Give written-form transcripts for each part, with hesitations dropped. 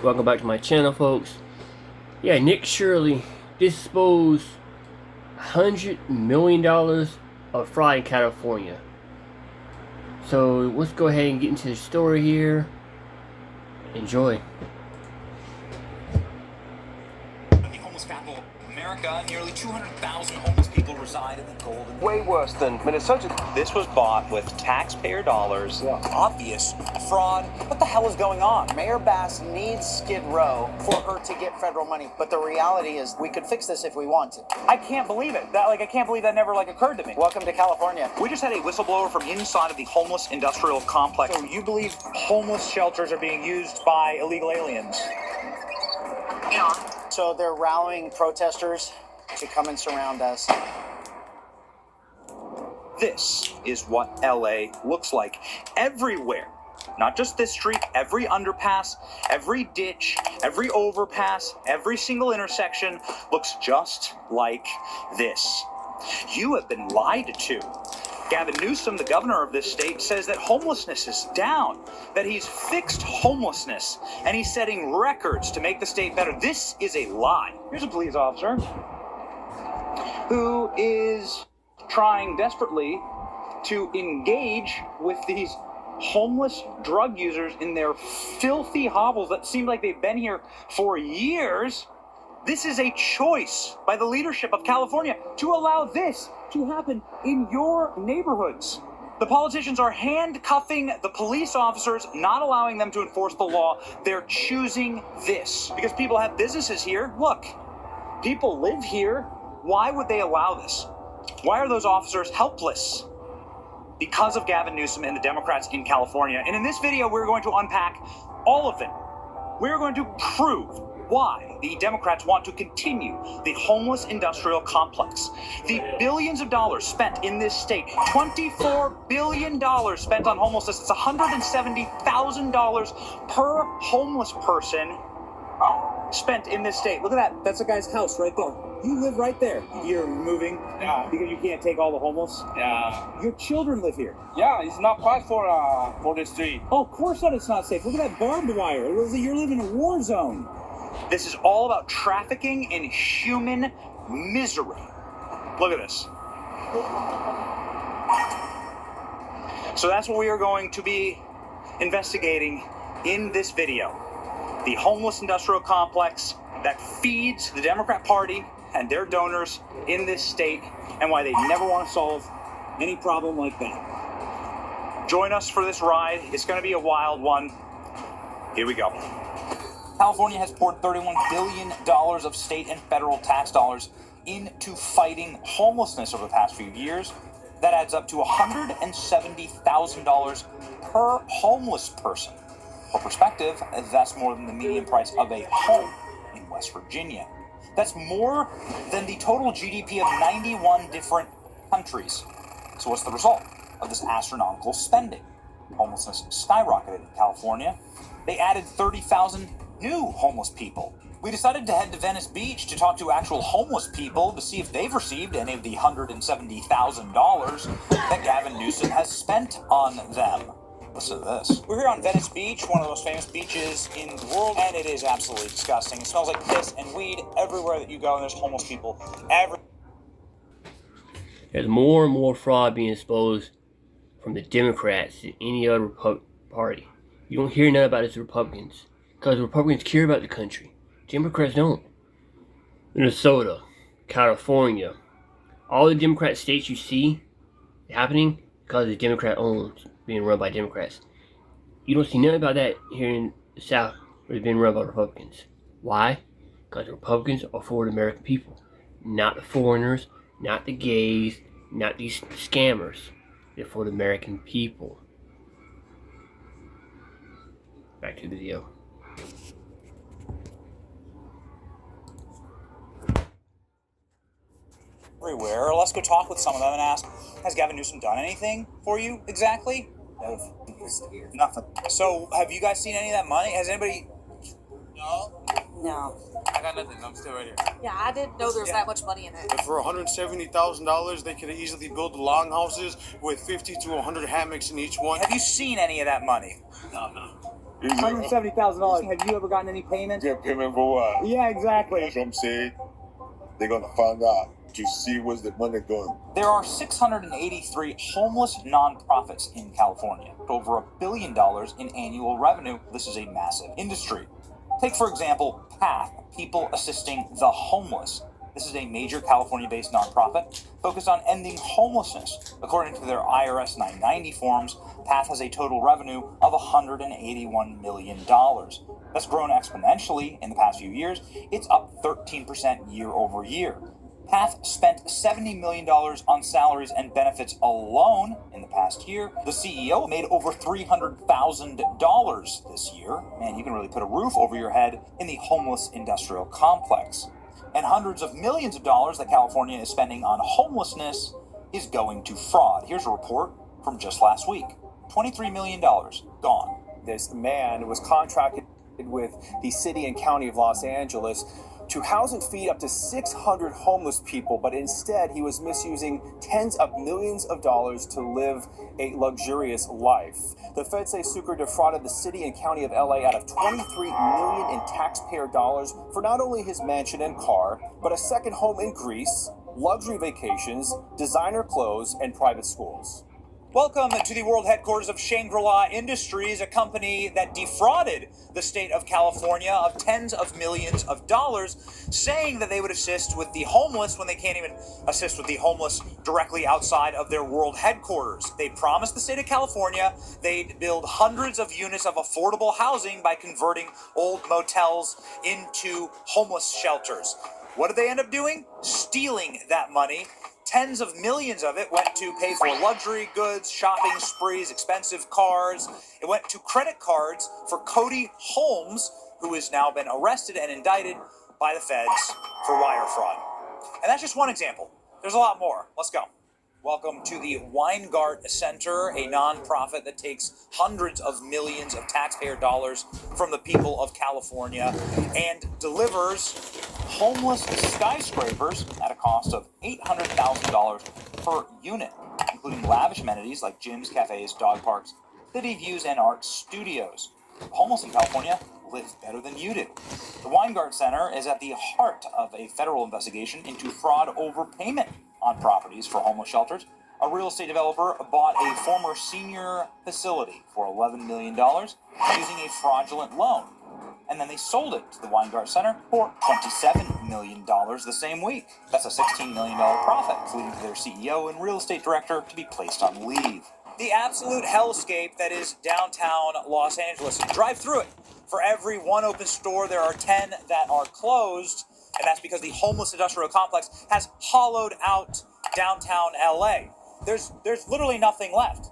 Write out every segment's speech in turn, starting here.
Welcome back to my channel, folks. Yeah, Nick Shirley disposed $100 million of fraud in California. So let's go ahead and get into the story here. Enjoy. The homeless capital of America, nearly 200,000 homeless people reside in the Golden. Way worse than Minnesota. This was bought with taxpayer dollars. Obvious fraud. What the hell is going on? Mayor Bass needs Skid Row for her to get federal money, but the reality is we could fix this if we wanted. I can't believe it. I can't believe that never occurred to me. Welcome to California. We just had a whistleblower from inside of the homeless industrial complex. So you believe homeless shelters are being used by illegal aliens? Yeah. So they're rallying protesters to come and surround us. This is what LA looks like everywhere. Not just this street, every underpass, every ditch, every overpass, every single intersection looks just like this. You have been lied to. Gavin Newsom, the governor of this state, says that homelessness is down, that he's fixed homelessness, and he's setting records to make the state better. This is a lie. Here's a police officer who is trying desperately to engage with these homeless drug users in their filthy hovels that seem like they've been here for years. This is a choice by the leadership of California to allow this to happen in your neighborhoods. The politicians are handcuffing the police officers, not allowing them to enforce the law. They're choosing this because people have businesses here. Look, people live here. Why would they allow this? Why are those officers helpless? Because of Gavin Newsom and the Democrats in California. And in this video, we're going to unpack all of them. We're going to prove why the Democrats want to continue the homeless industrial complex. The billions of dollars spent in this state, $24 billion spent on homelessness. It's $170,000 per homeless person spent in this state. Look at that. That's a guy's house right there. You live right there. You're moving because you can't take all the homeless. Your children live here. Yeah, it's not quite for the street. Oh, of course not. It's not safe. Look at that barbed wire. You're living in a war zone. This is all about trafficking in human misery. Look at this. So that's what we are going to be investigating in this video. The homeless industrial complex that feeds the Democrat Party and their donors in this state, and why they never want to solve any problem like that. Join us for this ride. It's going to be a wild one. Here we go. California has poured $31 billion of state and federal tax dollars into fighting homelessness over the past few years. That adds up to $170,000 per homeless person. For perspective, that's more than the median price of a home in West Virginia. That's more than the total GDP of 91 different countries. So what's the result of this astronomical spending? Homelessness skyrocketed in California. They added 30,000 new homeless people. We decided to head to Venice Beach to talk to actual homeless people to see if they've received any of the $170,000 that Gavin Newsom has spent on them. Listen to this. We're here on Venice Beach, one of the most famous beaches in the world, and it is absolutely disgusting. It smells like piss and weed everywhere that you go, and there's homeless people There's more and more fraud being exposed from the Democrats than any other party. You don't hear nothing about it as Republicans, because Republicans care about the country. Democrats don't. Minnesota, California, all the Democrat states you see happening because the Democrat owns being run by Democrats. You don't see nothing about that here in the South where it's being run by Republicans. Why? Because the Republicans are for the American people, not the foreigners, not the gays, not these scammers. They're for the American people. Back to the video. everywhere. Let's go talk with some of them and ask, has Gavin Newsom done anything for you exactly? Nothing. So, have you guys seen any of that money? Has anybody... No. I got nothing. I'm still right here. Yeah, I didn't know there was that much money in it. For $170,000, they could easily build longhouses with 50 to 100 hammocks in each one. Have you seen any of that money? No. $170,000. Have you ever gotten any payment? Get payment for what? Yeah, exactly. That's what I'm saying. They're gonna find out to see where's the money going. There are 683 homeless nonprofits in California, over $1 billion in annual revenue. This is a massive industry. Take, for example, PATH, People Assisting the Homeless. This is a major California-based nonprofit focused on ending homelessness. According to their IRS 990 forms, PATH has a total revenue of $181 million. That's grown exponentially in the past few years. It's up 13% year over year. PATH spent $70 million on salaries and benefits alone in the past year. The CEO made over $300,000 this year. Man, you can really put a roof over your head in the homeless industrial complex. And hundreds of millions of dollars that California is spending on homelessness is going to fraud. Here's a report from just last week. $23 million gone. This man was contracted with the city and county of Los Angeles to house and feed up to 600 homeless people, but instead he was misusing tens of millions of dollars to live a luxurious life. The feds say Sucre defrauded the city and county of LA out of $23 million in taxpayer dollars for not only his mansion and car, but a second home in Greece, luxury vacations, designer clothes, and private schools. Welcome to the world headquarters of Shangri-La Industries, a company that defrauded the state of California of tens of millions of dollars, saying that they would assist with the homeless when they can't even assist with the homeless directly outside of their world headquarters. They promised the state of California they'd build hundreds of units of affordable housing by converting old motels into homeless shelters. What did they end up doing? Stealing that money. Tens of millions of it went to pay for luxury goods, shopping sprees, expensive cars. It went to credit cards for Cody Holmes, who has now been arrested and indicted by the feds for wire fraud. And that's just one example. There's a lot more. Let's go. Welcome to the Weingart Center, a nonprofit that takes hundreds of millions of taxpayer dollars from the people of California and delivers homeless skyscrapers at a cost of $800,000 per unit, including lavish amenities like gyms, cafes, dog parks, city views, and art studios. The homeless in California live better than you do. The Weingart Center is at the heart of a federal investigation into fraud overpayment on properties for homeless shelters. A real estate developer bought a former senior facility for $11 million using a fraudulent loan. And then they sold it to the Weingart Center for $27 million the same week. That's a $16 million profit, leading to their CEO and real estate director to be placed on leave. The absolute hellscape that is downtown Los Angeles. Drive through it. For every one open store, there are 10 that are closed. And that's because the homeless industrial complex has hollowed out downtown LA. There's literally nothing left.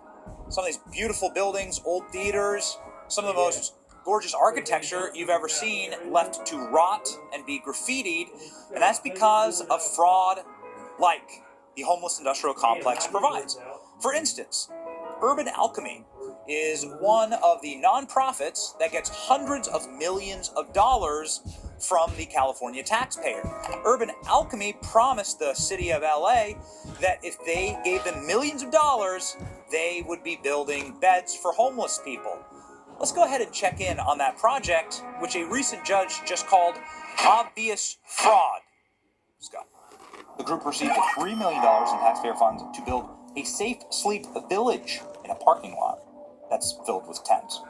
Some of these beautiful buildings, old theaters, some of the most gorgeous architecture you've ever seen left to rot and be graffitied. And that's because of fraud like the homeless industrial complex provides. For instance, Urban Alchemy is one of the nonprofits that gets hundreds of millions of dollars from the California taxpayer. Urban Alchemy promised the city of LA that if they gave them millions of dollars, they would be building beds for homeless people. Let's go ahead and check in on that project, which a recent judge just called obvious fraud. Let's go. The group received $3 million in taxpayer funds to build a safe sleep village in a parking lot that's filled with tents.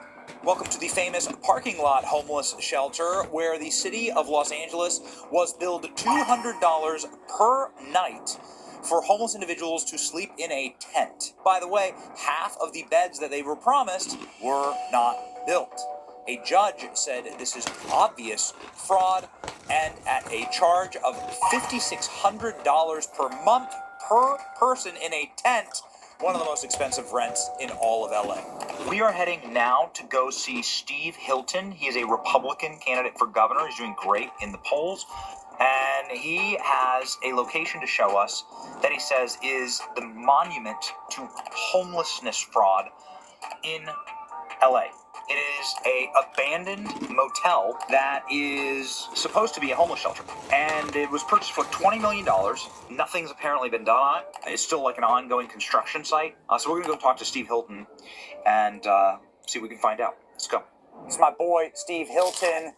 Welcome to the famous parking lot homeless shelter, where the city of Los Angeles was billed $200 per night for homeless individuals to sleep in a tent. By the way, half of the beds that they were promised were not built. A judge said this is obvious fraud, and at a charge of $5,600 per month per person in a tent, one of the most expensive rents in all of LA. We are heading now to go see Steve Hilton. He is a Republican candidate for governor. He's doing great in the polls. And he has a location to show us that he says is the monument to homelessness fraud in LA. It is a abandoned motel that is supposed to be a homeless shelter. And it was purchased for $20 million. Nothing's apparently been done on it. It's still like an ongoing construction site. So we're going to go talk to Steve Hilton and see what we can find out. Let's go. It's my boy, Steve Hilton.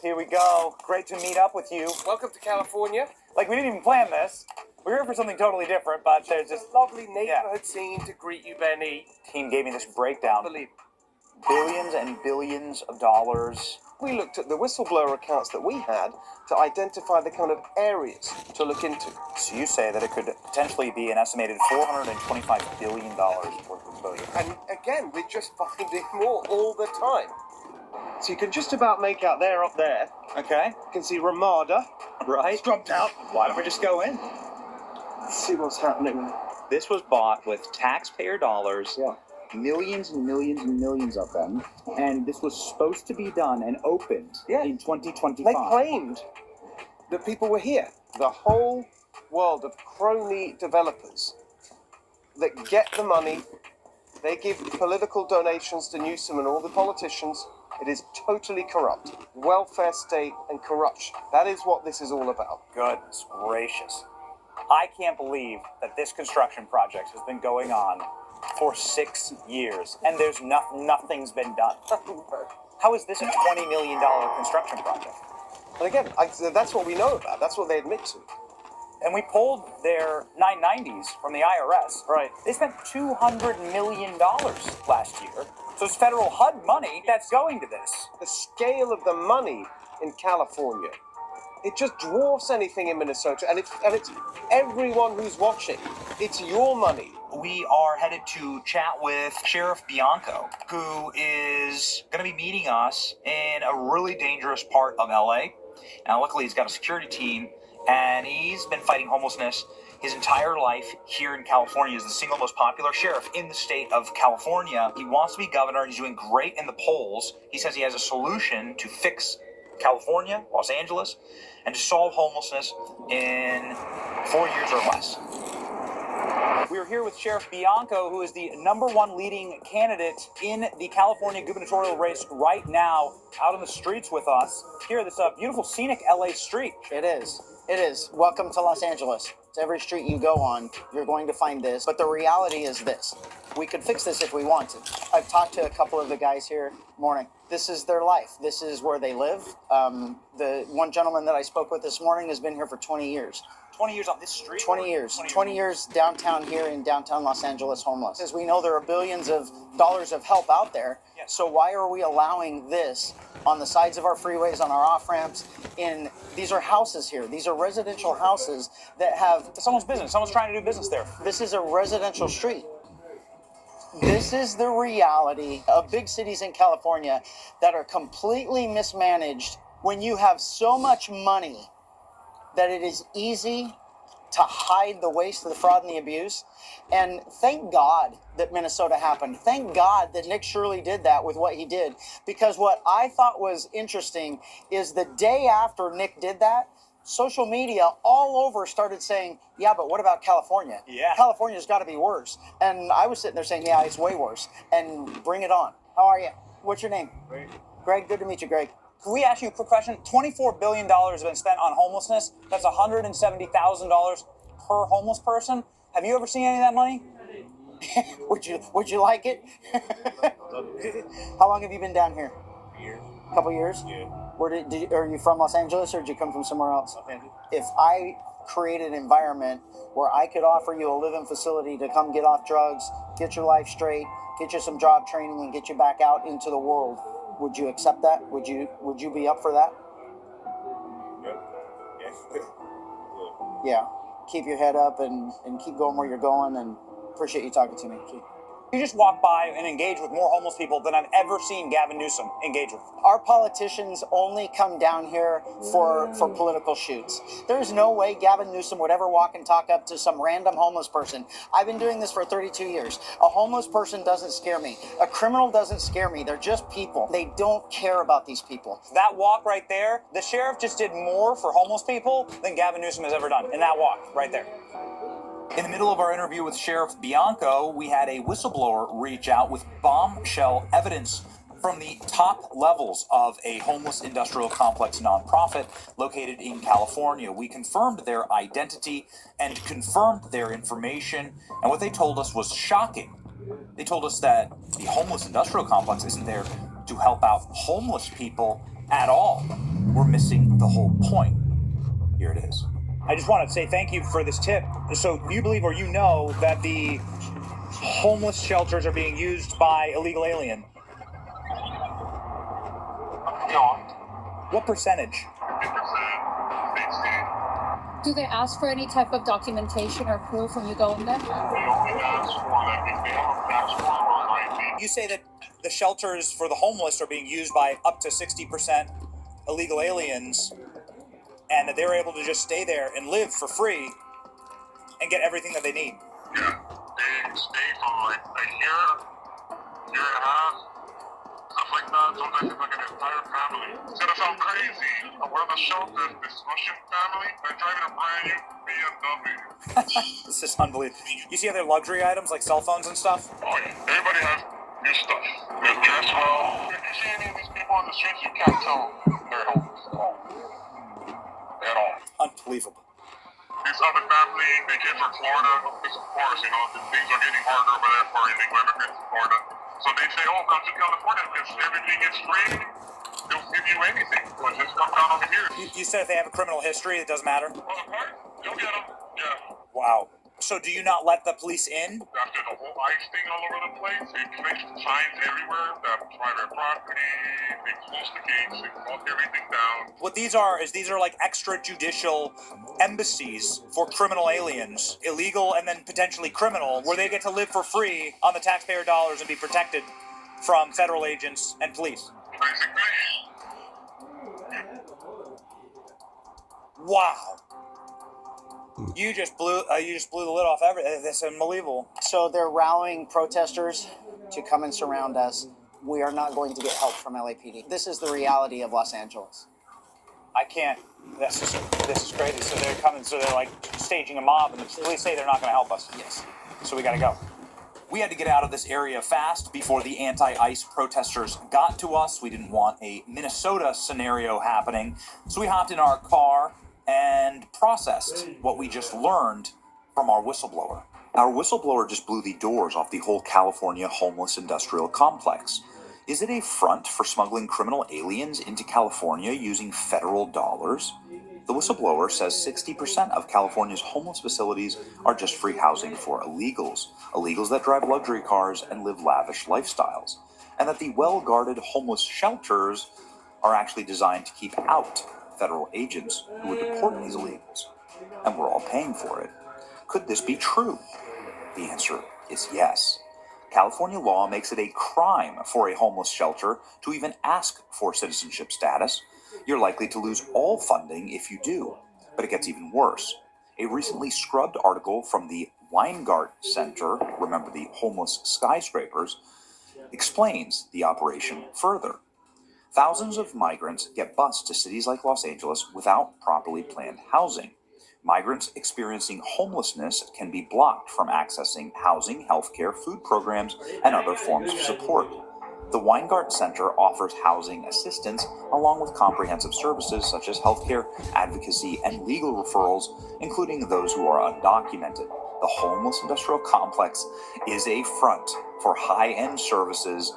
Here we go. Great to meet up with you. Welcome to California. Like, we didn't even plan this. We're here for something totally different, but there's this Lovely neighborhood scene to greet you, Benny. team gave me this breakdown. Believe Billions and billions of dollars. We looked at the whistleblower accounts that we had to identify the kind of areas to look into. So you say that it could potentially be an estimated $425 billion worth of billion. And again, we're just finding more all the time. So you can just about make out there up there. Okay. You can see Ramada. Right. It's dropped out. Why don't we just go in? Let's see what's happening. This was bought with taxpayer dollars. Yeah. Millions and millions and millions of them. And this was supposed to be done and opened in 2025. They claimed that people were here. The whole world of crony developers that get the money, they give political donations to Newsom and all the politicians. It is totally corrupt. Welfare state and corruption. That is what this is all about. Goodness gracious. I can't believe that this construction project has been going on for 6 years and there's nothing's been done. How is this a $20 million construction project? And again, that's what we know about. That's what they admit to. And we pulled their 990s from the IRS. Right. They spent $200 million last year. So it's federal HUD money that's going to this. The scale of the money in California, it just dwarfs anything in Minnesota. And it's everyone who's watching. It's your money. We are headed to chat with Sheriff Bianco, who is going to be meeting us in a really dangerous part of LA. Now, luckily, he's got a security team, and he's been fighting homelessness his entire life here in California. He's the single most popular sheriff in the state of California. He wants to be governor. He's doing great in the polls. He says he has a solution to fix California, Los Angeles, and to solve homelessness in 4 years or less. We're here with Sheriff Bianco, who is the #1 leading candidate in the California gubernatorial race right now, out on the streets with us. Here, this beautiful scenic LA street. It is. It is. Welcome to Los Angeles. It's every street you go on, you're going to find this. But the reality is this. We could fix this if we want to. I've talked to a couple of the guys here. Morning. This is their life. This is where they live. The one gentleman that I spoke with this morning has been here for 20 years. 20 years on this street? 20 years. 20 years downtown here in downtown Los Angeles homeless. As we know, there are billions of dollars of help out there. Yes. So why are we allowing this on the sides of our freeways, on our off-ramps? These are houses here. These are residential houses that have... Someone's business. Someone's trying to do business there. This is a residential street. This is the reality of big cities in California that are completely mismanaged when you have so much money that it is easy to hide the waste, the fraud, and the abuse. And thank God that Minnesota happened. Thank God that Nick Shirley did that with what he did. Because what I thought was interesting is the day after Nick did that, social media all over started saying, yeah, but what about California? Yeah. California's got to be worse. And I was sitting there saying, yeah, it's way worse. And bring it on. How are you? What's your name? Greg. Greg, good to meet you, Greg. Can we ask you a quick question? $24 billion has been spent on homelessness. That's $170,000 per homeless person. Have you ever seen any of that money? Would you like it? How long have you been down here? A year. A couple years? Yeah. Are you from Los Angeles or did you come from somewhere else? Los Angeles. If I created an environment where I could offer you a living facility to come get off drugs, get your life straight, get you some job training, and get you back out into the world, would you accept that? Would you be up for that? Yes. Yeah. Keep your head up and keep going where you're going, and appreciate you talking to me. You just walk by and engage with more homeless people than I've ever seen Gavin Newsom engage with. Our politicians only come down here for political shoots. There's no way Gavin Newsom would ever walk and talk up to some random homeless person. I've been doing this for 32 years. A homeless person doesn't scare me. A criminal doesn't scare me. They're just people. They don't care about these people. That walk right there, the sheriff just did more for homeless people than Gavin Newsom has ever done in that walk right there. In the middle of our interview with Sheriff Bianco, we had a whistleblower reach out with bombshell evidence from the top levels of a homeless industrial complex nonprofit located in California. We confirmed their identity and confirmed their information, and what they told us was shocking. They told us that the homeless industrial complex isn't there to help out homeless people at all. We're missing the whole point. Here it is. I just want to say thank you for this tip. So you believe or you know that the homeless shelters are being used by illegal aliens? No. What percentage? 50%. Do they ask for any type of documentation or proof when you go in there? They only ask for that if they have a passport or an ID. You say that the shelters for the homeless are being used by up to 60% illegal aliens, and that they're able to just stay there and live for free and get everything that they need. Yeah, they stay for like a year and a half, stuff like that. Sometimes it's like an entire family. It's gonna sound crazy, but one of the shelters, this Russian family, they're driving a brand new BMW. This is unbelievable. You see other luxury items like cell phones and stuff? Oh yeah, everybody has new stuff. They're dressed well. If you see any of these people on the streets, you can't tell they're homeless at all. Unbelievable. This other family, they came from Florida, because of course, you know, things are getting harder over there for illegal immigrants in Florida. So they say, oh, come to California because everything is free. They'll give you anything. So just come down over here. You said if they have a criminal history, it doesn't matter? Well, the part, you'll get them. Yeah. Wow. So do you not let the police in? After the whole ICE thing all over the place, they placed signs everywhere that private property, they close the gates, they lock everything down. What these are like extrajudicial embassies for criminal aliens, illegal and then potentially criminal, where they get to live for free on the taxpayer dollars and be protected from federal agents and police. Basically. Wow. You just blew the lid off everything. That's unbelievable. So they're rallying protesters to come and surround us. We are not going to get help from LAPD. This is the reality of Los Angeles. I can't. This is crazy. So they're coming. So they're like staging a mob, and the police say they're not going to help us. Yes. So we got to go. We had to get out of this area fast before the anti-ICE protesters got to us. We didn't want a Minnesota scenario happening, so we hopped in our car and processed what we just learned from our whistleblower. Our whistleblower just blew the doors off the whole California homeless industrial complex. Is it a front for smuggling criminal aliens into California using federal dollars? The whistleblower says 60% of California's homeless facilities are just free housing for illegals that drive luxury cars and live lavish lifestyles, and that the well-guarded homeless shelters are actually designed to keep out federal agents who would deport these illegals, and we're all paying for it. Could this be true? The answer is yes. California law makes it a crime for a homeless shelter to even ask for citizenship status. You're likely to lose all funding if you do, but it gets even worse. A recently scrubbed article from the Weingart Center, remember the homeless skyscrapers, explains the operation further. Thousands of migrants get bused to cities like Los Angeles without properly planned housing. Migrants experiencing homelessness can be blocked from accessing housing, healthcare, food programs, and other forms of support. The Weingart Center offers housing assistance along with comprehensive services such as healthcare, advocacy, and legal referrals, including those who are undocumented. The homeless industrial complex is a front for high-end services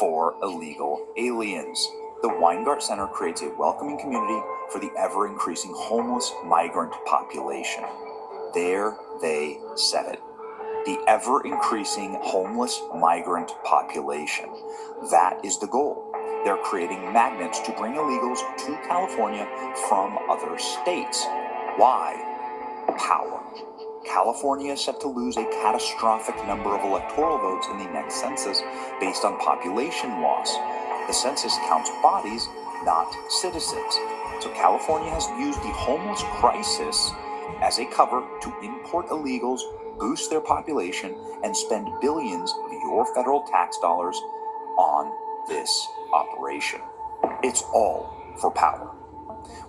for illegal aliens. The Weingart Center creates a welcoming community for the ever-increasing homeless migrant population. There they said it. The ever-increasing homeless migrant population. That is the goal. They're creating magnets to bring illegals to California from other states. Why? Power. California is set to lose a catastrophic number of electoral votes in the next census based on population loss. The census counts bodies, not citizens. So California has used the homeless crisis as a cover to import illegals, boost their population, and spend billions of your federal tax dollars on this operation. It's all for power.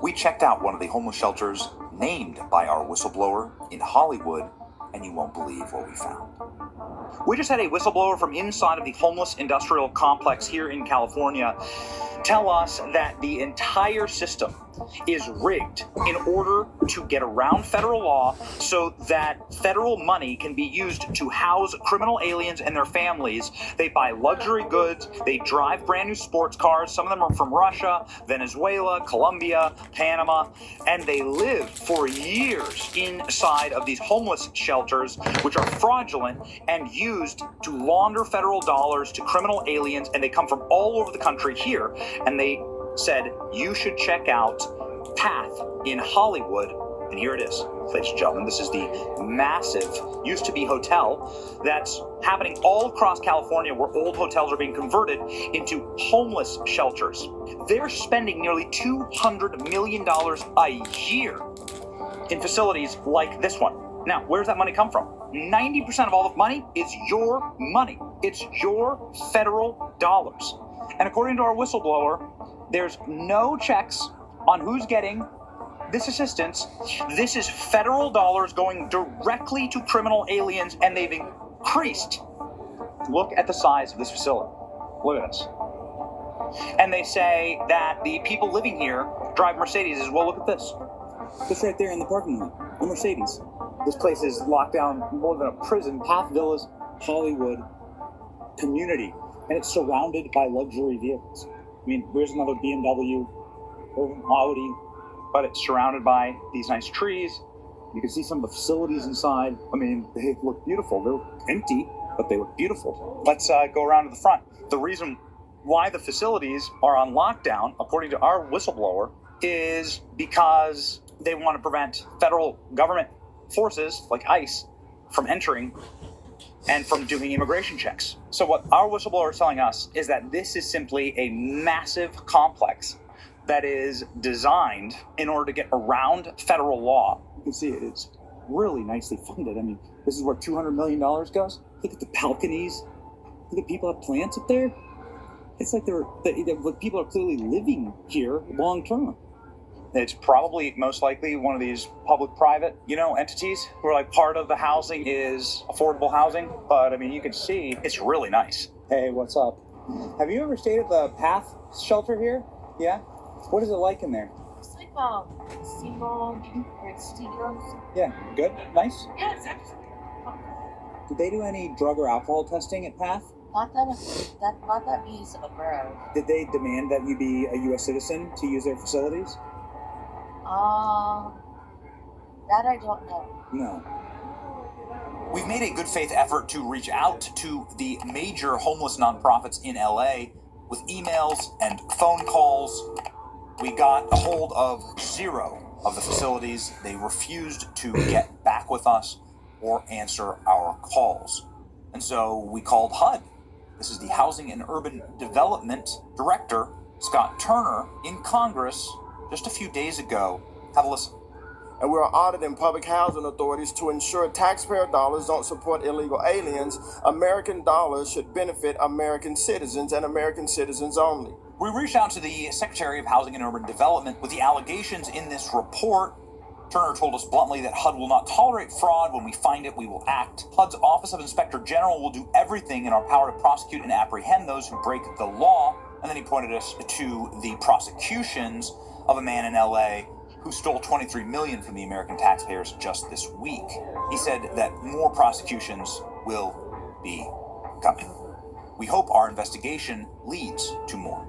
We checked out one of the homeless shelters named by our whistleblower in Hollywood, and you won't believe what we found. We just had a whistleblower from inside of the homeless industrial complex here in California tell us that the entire system is rigged in order to get around federal law so that federal money can be used to house criminal aliens and their families. They buy luxury goods, they drive brand new sports cars, some of them are from Russia, Venezuela, Colombia, Panama, and they live for years inside of these homeless shelters, which are fraudulent and used to launder federal dollars to criminal aliens, and they come from all over the country here. And they said, you should check out Path in Hollywood. And here it is, ladies and gentlemen. This is the massive, used to be hotel that's happening all across California, where old hotels are being converted into homeless shelters. They're spending nearly $200 million a year in facilities like this one. Now, where's that money come from? 90% of all the money is your money. It's your federal dollars. And according to our whistleblower, there's no checks on who's getting this assistance. This is federal dollars going directly to criminal aliens, and they've increased. Look at the size of this facility. Look at this. And they say that the people living here drive Mercedes as well. Look at this. This right there in the parking lot, a Mercedes. This place is locked down more than a prison. Path Villas, Hollywood community. And it's surrounded by luxury vehicles. I mean, here's another BMW, or an Audi, but it's surrounded by these nice trees. You can see some of the facilities inside. I mean, they look beautiful. They're empty, but they look beautiful. Let's go around to the front. The reason why the facilities are on lockdown, according to our whistleblower, is because they want to prevent federal government forces like ICE from entering and from doing immigration checks. So what our whistleblower is telling us is that this is simply a massive complex that is designed in order to get around federal law. You can see it's really nicely funded. I mean, this is where $200 million goes. Look at the balconies. Look at people have plants up there. It's like people are clearly living here long term. It's probably most likely one of these public-private, entities where like part of the housing is affordable housing. But I mean, you can see it's really nice. Hey, what's up? Have you ever stayed at the Path shelter here? Yeah? What is it like in there? It's like a single studios. Yeah, good? Nice? Yeah, it's actually. Did they do any drug or alcohol testing at Path? Not that means abroad. Did they demand that you be a U.S. citizen to use their facilities? That I don't know. No. We've made a good faith effort to reach out to the major homeless nonprofits in LA with emails and phone calls. We got a hold of 0 of the facilities. They refused to get back with us or answer our calls. And so we called HUD. This is the Housing and Urban Development Director, Scott Turner, in Congress just a few days ago. Have a listen. And we're auditing public housing authorities to ensure taxpayer dollars don't support illegal aliens. American dollars should benefit American citizens and American citizens only. We reached out to the Secretary of Housing and Urban Development with the allegations in this report. Turner told us bluntly that HUD will not tolerate fraud. When we find it, we will act. HUD's Office of Inspector General will do everything in our power to prosecute and apprehend those who break the law. And then he pointed us to the prosecutions of a man in LA who stole $23 million from the American taxpayers just this week. He said that more prosecutions will be coming. We hope our investigation leads to more.